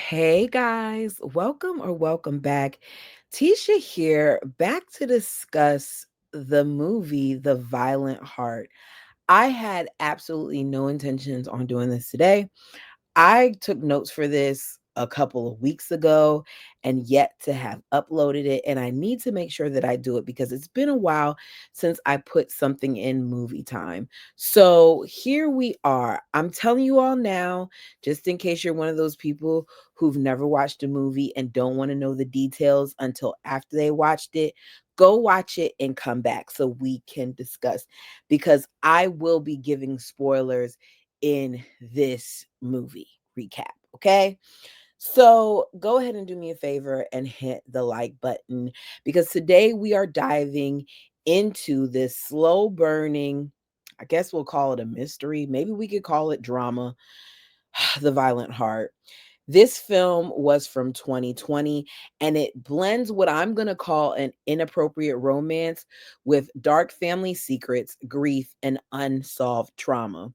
Hey guys, welcome or welcome back. Tisha here, back to discuss the movie The Violent Heart. I had absolutely no intentions on doing this today. I took notes for this a couple of weeks ago and yet to have uploaded it. And I need to make sure that I do it because it's been a while since I put something in movie time. So here we are. I'm telling you all now, just in case you're one of those people who've never watched a movie and don't want to know the details until after they watched it. Go watch it and come back so we can discuss because I will be giving spoilers in this movie recap. Okay. So go ahead and do me a favor and hit the like button because today we are diving into this slow burning, I guess we'll call it a mystery. Maybe we could call it drama, The Violent Heart. This film was from 2020 and it blends what I'm going to call an inappropriate romance with dark family secrets, grief, and unsolved trauma.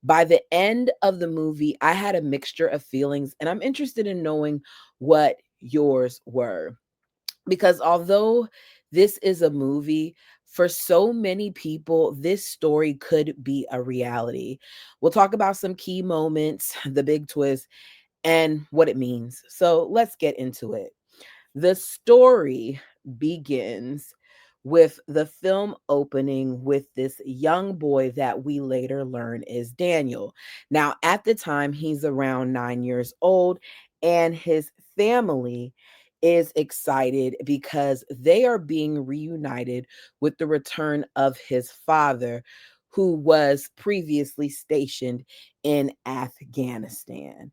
By the end of the movie, I had a mixture of feelings, and I'm interested in knowing what yours were. Because although this is a movie, for so many people, this story could be a reality. We'll talk about some key moments, the big twist, and what it means. So let's get into it. The story begins with the film opening with this young boy that we later learn is Daniel. Now, at the time, he's around 9 years old, and his family is excited because they are being reunited with the return of his father, who was previously stationed in Afghanistan.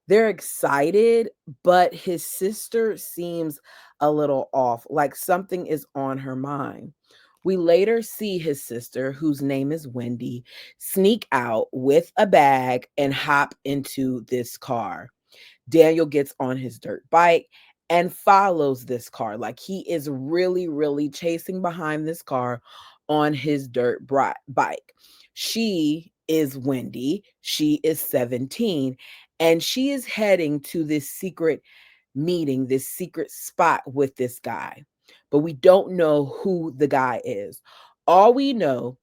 They're excited, but his sister seems a little off, like something is on her mind. We later see his sister, whose name is Wendy, sneak out with a bag and hop into this car. Daniel gets on his dirt bike and follows this car. Like he is really, really chasing behind this car on his bike. She is Wendy. She is 17 and she is heading to this secret meeting, this secret spot with this guy. But we don't know who the guy is. All we know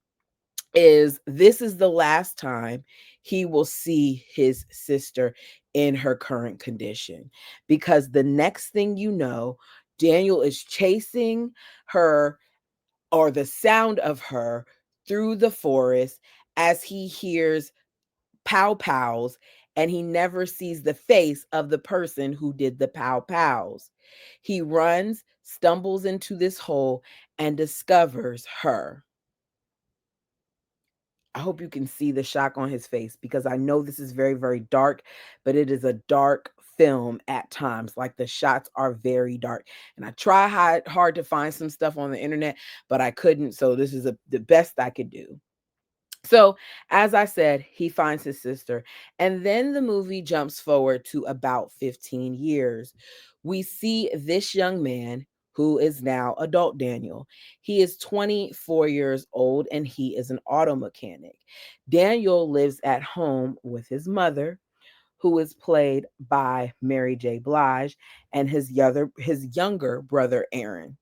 is this is the last time he will see his sister in her current condition because the next thing you know, Daniel is chasing her or the sound of her through the forest as he hears pow pows and he never sees the face of the person who did the pow pows. He runs, stumbles into this hole, and discovers her. I hope you can see the shock on his face because I know this is very, very dark, but it is a dark film at times. Like the shots are very dark. And I try hard to find some stuff on the internet, but I couldn't. So this is the best I could do. So, as I said, he finds his sister, and then the movie jumps forward to about 15 years. We see this young man who is now adult Daniel. He is 24 years old and he is an auto mechanic. Daniel lives at home with his mother, who is played by Mary J. Blige, and his younger brother Aaron.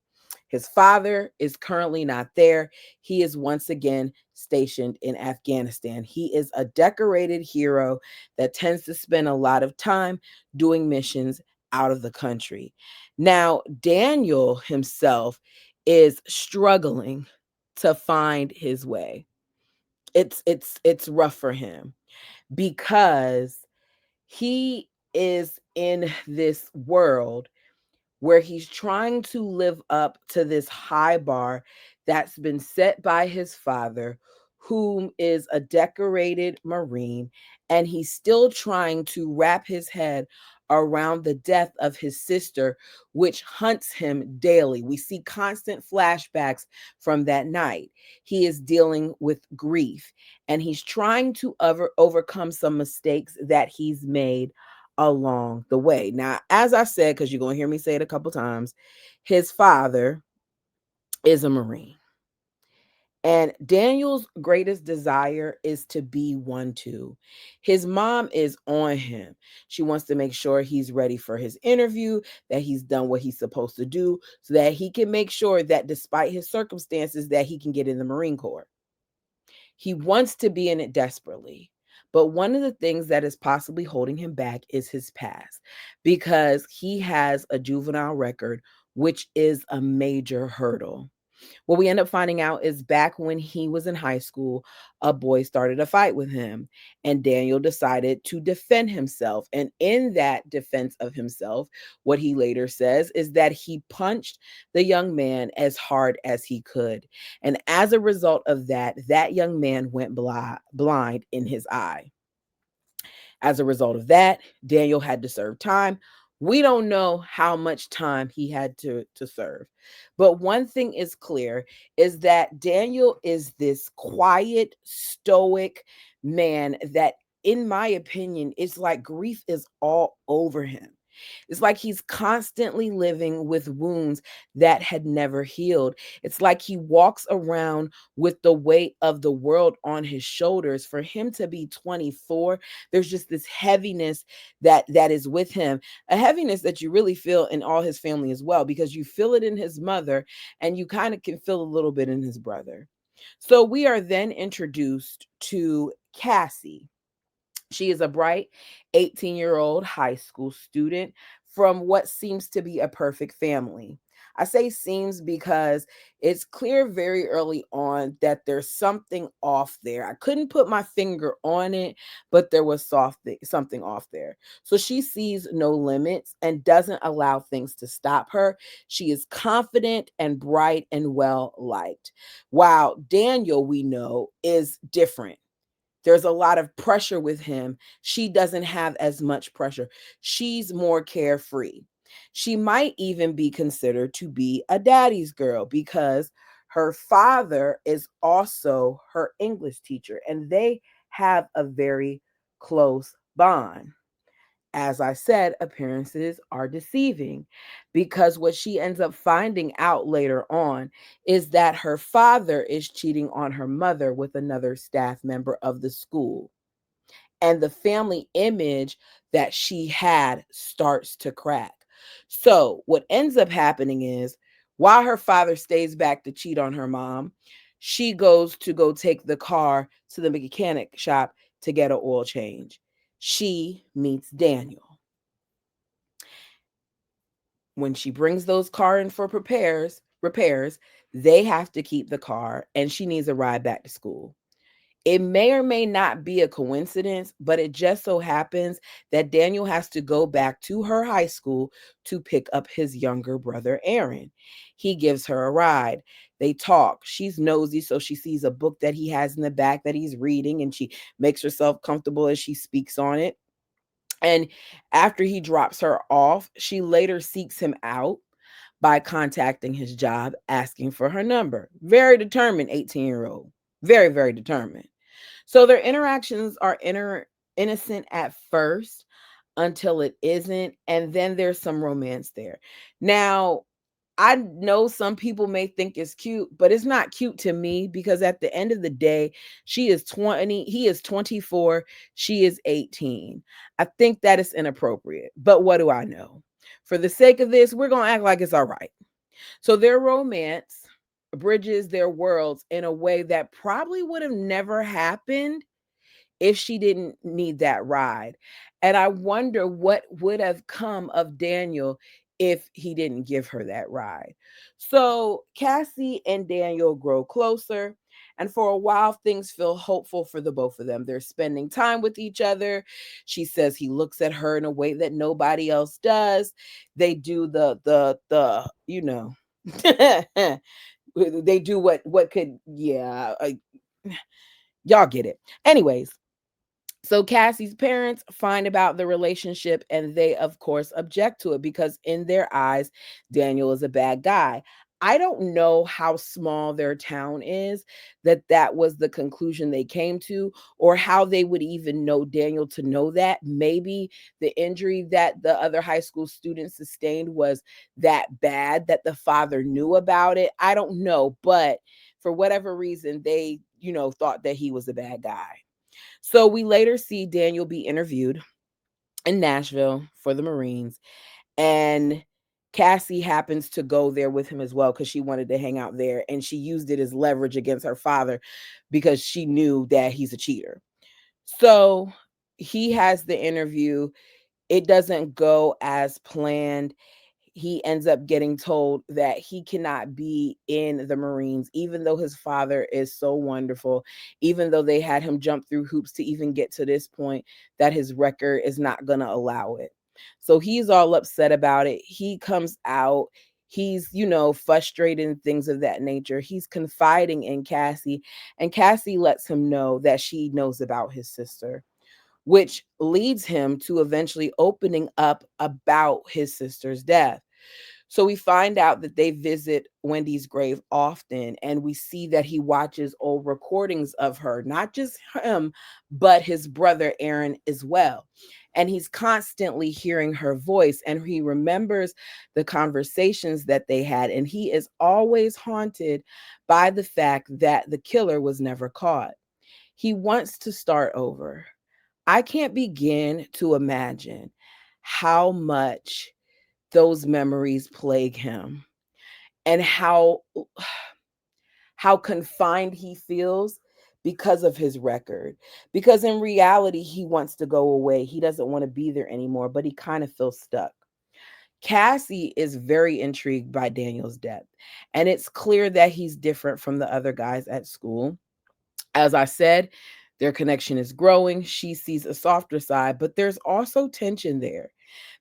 His father is currently not there. He is once again stationed in Afghanistan. He is a decorated hero that tends to spend a lot of time doing missions out of the country. Now, Daniel himself is struggling to find his way. It's rough for him because he is in this world where he's trying to live up to this high bar that's been set by his father, whom is a decorated Marine, and he's still trying to wrap his head around the death of his sister, which hunts him daily. We see constant flashbacks from that night. He is dealing with grief and he's trying to overcome some mistakes that he's made along the way. Now, as I said, because you're going to hear me say it a couple times, his father is a Marine. And Daniel's greatest desire is to be one too. His mom is on him. She wants to make sure he's ready for his interview, that he's done what he's supposed to do, so that he can make sure that despite his circumstances that he can get in the Marine Corps. He wants to be in it desperately. But one of the things that is possibly holding him back is his past because he has a juvenile record, which is a major hurdle. What we end up finding out is back when he was in high school, a boy started a fight with him, and Daniel decided to defend himself. And in that defense of himself, what he later says is that he punched the young man as hard as he could. And as a result of that, that young man went blind in his eye. As a result of that, Daniel had to serve time. We don't know how much time he had to serve. But one thing is clear is that Daniel is this quiet, stoic man that, in my opinion, it's like grief is all over him. It's like he's constantly living with wounds that had never healed. It's like he walks around with the weight of the world on his shoulders. For him to be 24, there's just this heaviness that is with him, a heaviness that you really feel in all his family as well, because you feel it in his mother and you kind of can feel a little bit in his brother. So we are then introduced to Cassie. She is a bright 18-year-old high school student from what seems to be a perfect family. I say seems because it's clear very early on that there's something off there. I couldn't put my finger on it, but there was something off there. So she sees no limits and doesn't allow things to stop her. She is confident and bright and well liked. While Daniel, we know, is different. There's a lot of pressure with him. She doesn't have as much pressure. She's more carefree. She might even be considered to be a daddy's girl because her father is also her English teacher and they have a very close bond. As I said, appearances are deceiving because what she ends up finding out later on is that her father is cheating on her mother with another staff member of the school. And the family image that she had starts to crack. So, what ends up happening is while her father stays back to cheat on her mom, she goes to go take the car to the mechanic shop to get an oil change. She meets Daniel. When she brings those car in for repairs, they have to keep the car and she needs a ride back to school. It may or may not be a coincidence, but it just so happens that Daniel has to go back to her high school to pick up his younger brother, Aaron. He gives her a ride. They talk. She's nosy, so she sees a book that he has in the back that he's reading, and she makes herself comfortable as she speaks on it. And after he drops her off, she later seeks him out by contacting his job, asking for her number. Very determined 18-year-old. Very, very determined. So their interactions are innocent at first until it isn't. And then there's some romance there. Now, I know some people may think it's cute, but it's not cute to me because at the end of the day, she is 20, he is 24, she is 18. I think that is inappropriate, but what do I know? For the sake of this, we're going to act like it's all right. So their romance bridges their worlds in a way that probably would have never happened if she didn't need that ride. And I wonder what would have come of Daniel if he didn't give her that ride. So Cassie and Daniel grow closer. And for a while, things feel hopeful for the both of them. They're spending time with each other. She says he looks at her in a way that nobody else does. They do they do what could, yeah, y'all get it. Anyways, so Cassie's parents find about the relationship and they, of course, object to it because in their eyes, Daniel is a bad guy. I don't know how small their town is that was the conclusion they came to, or how they would even know Daniel to know that. Maybe the injury that the other high school student sustained was that bad that the father knew about it. I don't know, but for whatever reason, they, thought that he was a bad guy. So we later see Daniel be interviewed in Nashville for the Marines, and Cassie happens to go there with him as well because she wanted to hang out there, and she used it as leverage against her father because she knew that he's a cheater. So he has the interview. It doesn't go as planned. He ends up getting told that he cannot be in the Marines, even though his father is so wonderful, even though they had him jump through hoops to even get to this point, that his record is not going to allow it. So he's all upset about it. He comes out. He's, frustrated and things of that nature. He's confiding in Cassie, and Cassie lets him know that she knows about his sister, which leads him to eventually opening up about his sister's death. So we find out that they visit Wendy's grave often, and we see that he watches old recordings of her, not just him, but his brother Aaron as well. And he's constantly hearing her voice, and he remembers the conversations that they had. And he is always haunted by the fact that the killer was never caught. He wants to start over. I can't begin to imagine how much those memories plague him, and how confined he feels because of his record. Because in reality, he wants to go away. He doesn't want to be there anymore, but he kind of feels stuck. Cassie is very intrigued by Daniel's death, and it's clear that he's different from the other guys at school. As I said, their connection is growing. She sees a softer side, but there's also tension there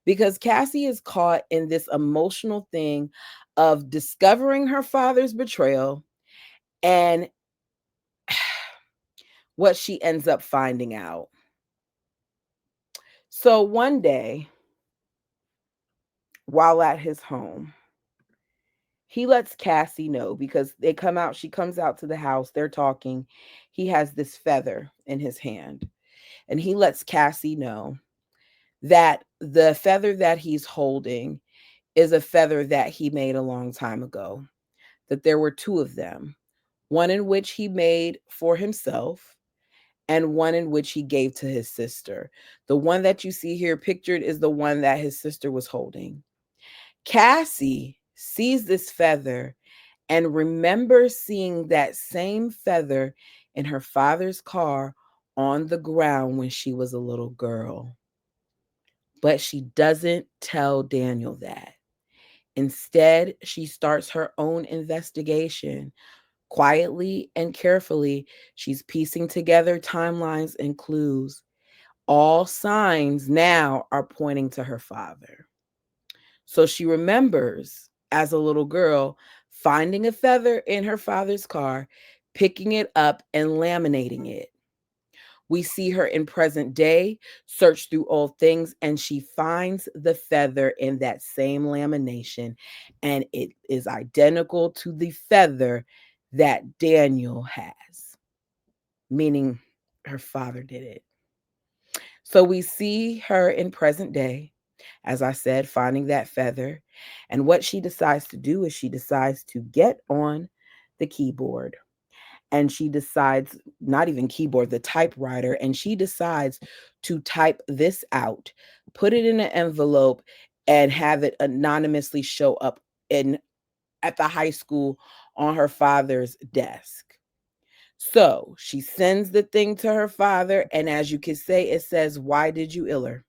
because Cassie is caught in this emotional thing of discovering her father's betrayal and what she ends up finding out. So one day, while at his home, he lets Cassie know because she comes out to the house, they're talking. He has this feather in his hand, and he lets Cassie know that the feather that he's holding is a feather that he made a long time ago, that there were two of them, one in which he made for himself and one in which he gave to his sister. The one that you see here pictured is the one that his sister was holding. Cassie sees this feather and remembers seeing that same feather in her father's car on the ground when she was a little girl. But she doesn't tell Daniel that. Instead, she starts her own investigation. Quietly and carefully, she's piecing together timelines and clues. All signs now are pointing to her father. So she remembers as a little girl finding a feather in her father's car, picking it up and laminating it. We see her in present day, search through old things, and she finds the feather in that same lamination, and it is identical to the feather that Daniel has, meaning her father did it. So we see her in present day, as I said, finding that feather. And what she decides to do is she decides to get on the keyboard, and she decides, not even keyboard, the typewriter, and she decides to type this out, put it in an envelope, and have it anonymously show up in at the high school on her father's desk. So she sends the thing to her father, and as you can say, it says, "Why did you ill her?"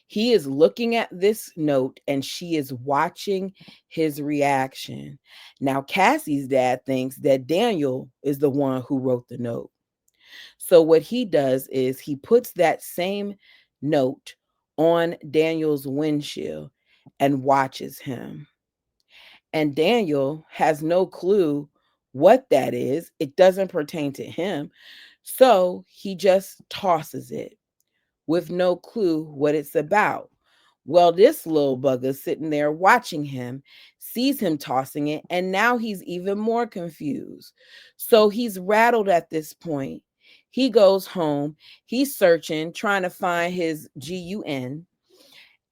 He is looking at this note and she is watching his reaction. Now, Cassie's dad thinks that Daniel is the one who wrote the note. So, what he does is he puts that same note on Daniel's windshield and watches him. And Daniel has no clue what that is, it doesn't pertain to him. So, he just tosses it with no clue what it's about. Well, this little bugger sitting there watching him sees him tossing it, and now he's even more confused. So he's rattled at this point. He goes home, he's searching, trying to find his GUN.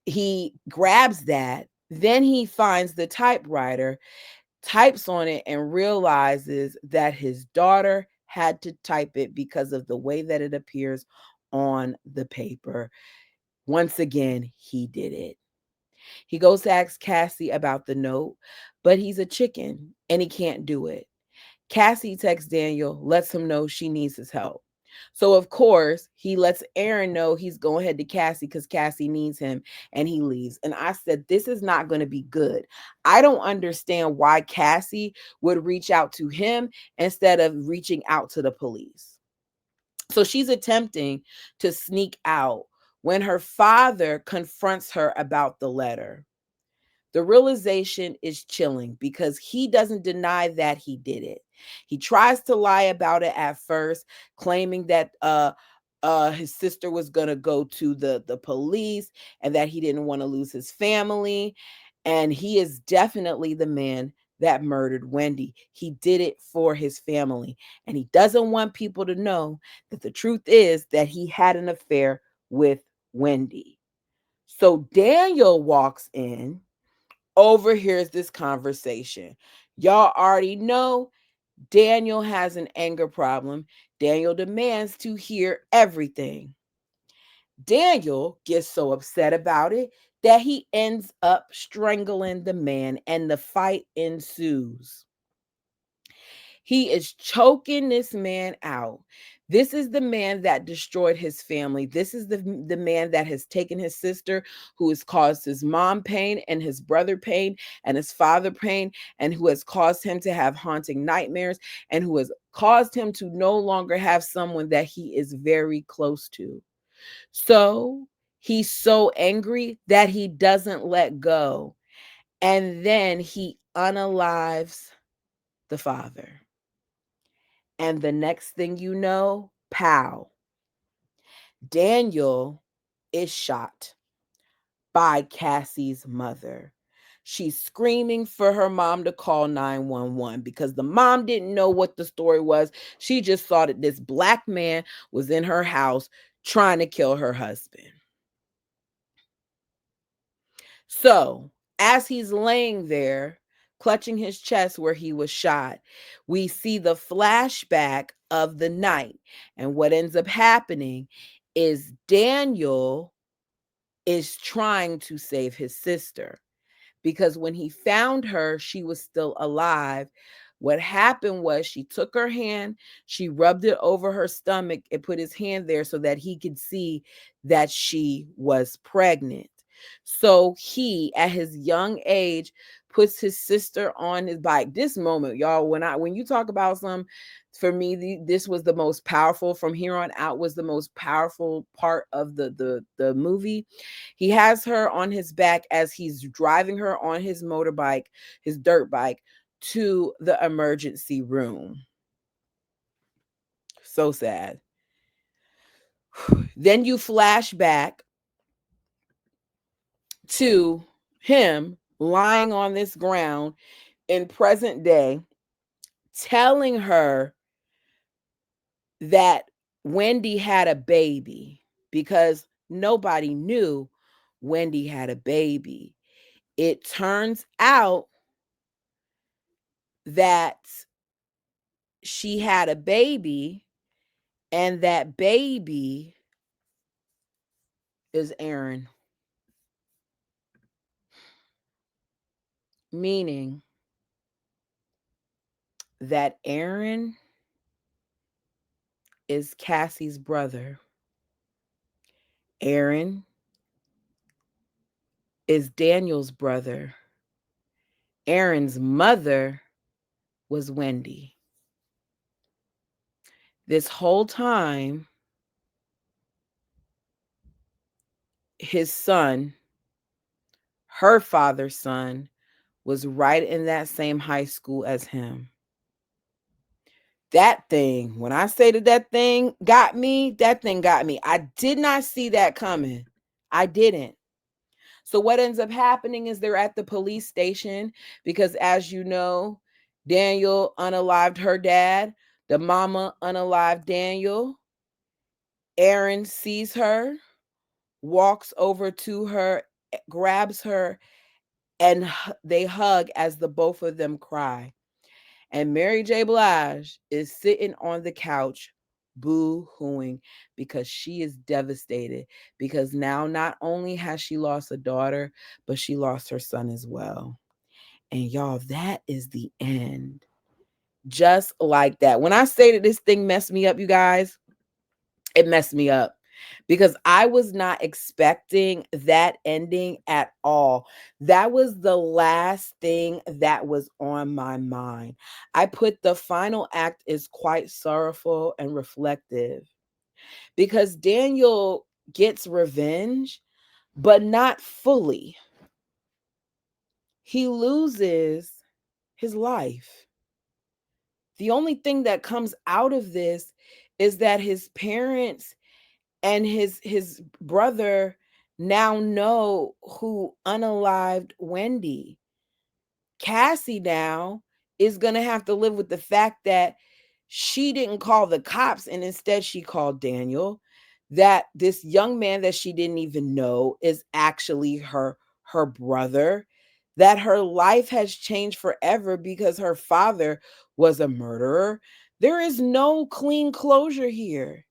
He grabs that, then he finds the typewriter, types on it and realizes that his daughter had to type it because of the way that it appears on the paper. Once again, he did it. He goes to ask Cassie about the note, but he's a chicken and he can't do it. Cassie texts Daniel, lets him know she needs his help. So, of course, he lets Aaron know he's going ahead to Cassie because Cassie needs him and he leaves. And I said, this is not going to be good. I don't understand why Cassie would reach out to him instead of reaching out to the police. So, she's attempting to sneak out when her father confronts her about the letter. The realization is chilling because he doesn't deny that he did it. He tries to lie about it at first, claiming that his sister was going to go to the police and that he didn't want to lose his family. And he is definitely the man that murdered Wendy. He did it for his family. And he doesn't want people to know that the truth is that he had an affair with Wendy. So Daniel walks in, overhears this conversation. Y'all already know Daniel has an anger problem. Daniel demands to hear everything. Daniel gets so upset about it that he ends up strangling the man, and the fight ensues. He is choking this man out. This is the man that destroyed his family. This is the man that has taken his sister, who has caused his mom pain and his brother pain and his father pain, and who has caused him to have haunting nightmares, and who has caused him to no longer have someone that he is very close to. So he's so angry that he doesn't let go. And then he unalives the father. And the next thing you know, pow, Daniel is shot by Cassie's mother. She's screaming for her mom to call 911 because the mom didn't know what the story was. She just saw that this black man was in her house trying to kill her husband. So, as he's laying there, clutching his chest where he was shot, we see the flashback of the night. And what ends up happening is Daniel is trying to save his sister, because when he found her, she was still alive. What happened was she took her hand, she rubbed it over her stomach and put his hand there so that he could see that she was pregnant. So he, at his young age, puts his sister on his bike. This moment, y'all, when you talk about some, for me, this was the most powerful. From here on out, was the most powerful part of the movie. He has her on his back as he's driving her on his motorbike, his dirt bike, to the emergency room. So sad. Then you flash back to him lying on this ground in present day, telling her that Wendy had a baby, because nobody knew Wendy had a baby. It turns out that she had a baby, and that baby is Aaron. Meaning that Aaron is Cassie's brother. Aaron is Daniel's brother. Aaron's mother was Wendy. This whole time, his son, her father's son, was right in that same high school as him. That thing, when I say that thing got me, that thing got me. I did not see that coming. I didn't. So what ends up happening is they're at the police station because, as you know, Daniel unalived her dad. The mama unalived Daniel. Aaron sees her, walks over to her, grabs her, and they hug as the both of them cry. And Mary J. Blige is sitting on the couch boo hooing because she is devastated because now not only has she lost a daughter, but she lost her son as well. And y'all, that is the end. Just like that. When I say that this thing messed me up, you guys, it messed me up because I was not expecting that ending at all. That was the last thing that was on my mind. I put the final act is quite sorrowful and reflective because Daniel gets revenge, but not fully. He loses his life. The only thing that comes out of this is that his parents and his brother now know who unalived Wendy. Cassie now is going to have to live with the fact that she didn't call the cops and instead she called Daniel, that this young man that she didn't even know is actually her brother, that her life has changed forever because her father was a murderer. There is no clean closure here.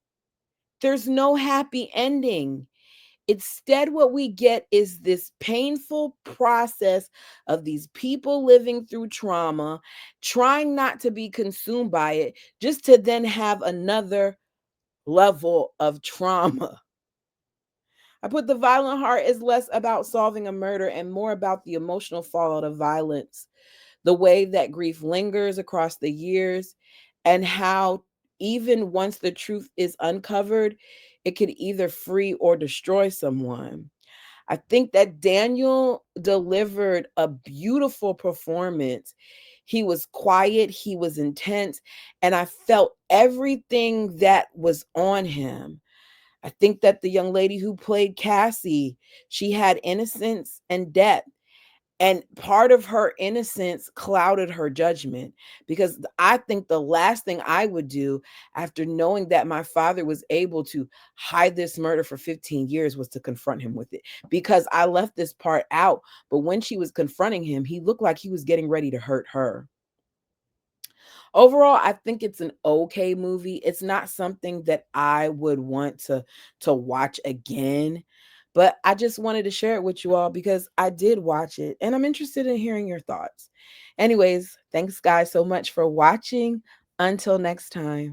There's no happy ending. Instead, what we get is this painful process of these people living through trauma, trying not to be consumed by it, just to then have another level of trauma. I put the violent heart is less about solving a murder and more about the emotional fallout of violence, the way that grief lingers across the years, and how even once the truth is uncovered, it could either free or destroy someone. I think that Daniel delivered a beautiful performance. He was quiet, he was intense, and I felt everything that was on him. I think that the young lady who played Cassie, she had innocence and depth. And part of her innocence clouded her judgment because I think the last thing I would do after knowing that my father was able to hide this murder for 15 years was to confront him with it, because I left this part out. But when she was confronting him, he looked like he was getting ready to hurt her. Overall, I think it's an okay movie. It's not something that I would want to watch again, but I just wanted to share it with you all because I did watch it and I'm interested in hearing your thoughts. Anyways, thanks guys so much for watching. Until next time.